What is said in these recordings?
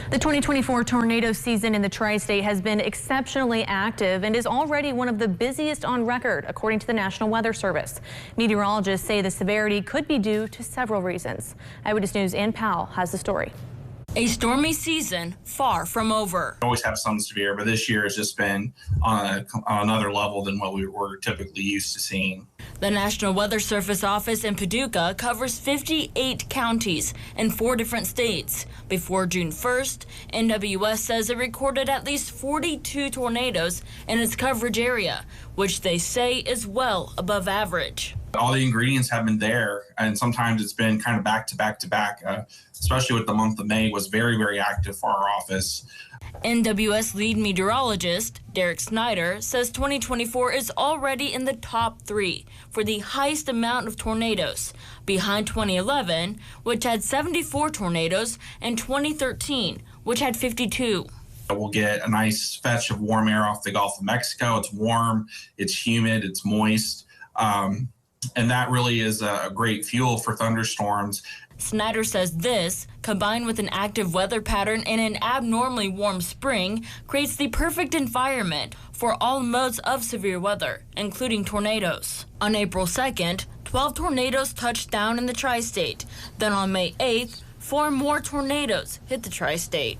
The 2024 tornado season in the tri-state has been exceptionally active and is already one of the busiest on record, according to the National Weather Service. Meteorologists say the severity could be due to several reasons. Eyewitness News' Ann Powell has the story. A stormy season far from over. We always have some severe, but this year has just been on another level than what we were typically used to seeing. The National Weather Service office in Paducah covers 58 counties in 4 different states. Before June 1st, NWS says it recorded at least 42 tornadoes in its coverage area, which they say is well above average. All the ingredients have been there, and sometimes it's been kind of back to back to back, especially with the month of May was very, very active for our office. NWS lead meteorologist Derek Snyder says 2024 is already in the top 3 for the highest amount of tornadoes, behind 2011, which had 74 tornadoes, and 2013, which had 52. We'll get a nice fetch of warm air off the Gulf of Mexico. It's warm, it's humid, it's moist. And that really is a great fuel for thunderstorms. Snyder says this, combined with an active weather pattern and an abnormally warm spring, creates the perfect environment for all modes of severe weather, including tornadoes. On April 2nd, 12 tornadoes touched down in the tri-state. Then on May 8th, 4 more tornadoes hit the tri-state.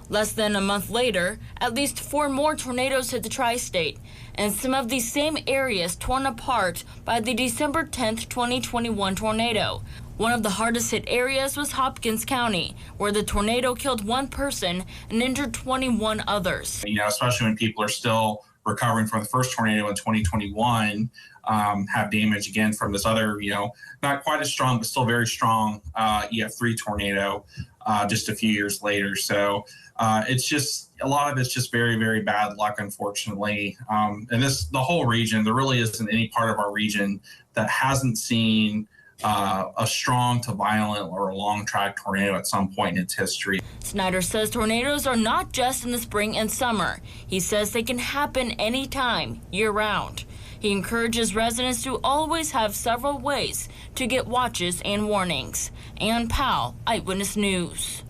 Less than a month later, at least 4 more tornadoes hit the tri-state, and some of these same areas torn apart by the December 10th, 2021 tornado. One of the hardest hit areas was Hopkins County, where the tornado killed 1 person and injured 21 others. Especially when people are still recovering from the first tornado in 2021, have damage again from this other, not quite as strong, but still very strong EF3 tornado just a few years later. So it's just, a lot of it's just very, very bad luck, unfortunately. And the whole region, there really isn't any part of our region that hasn't seen a strong to violent or a long track tornado at some point in its history. Snyder says tornadoes are not just in the spring and summer. He says they can happen anytime, year-round. He encourages residents to always have several ways to get watches and warnings. Ann Powell, Eyewitness News.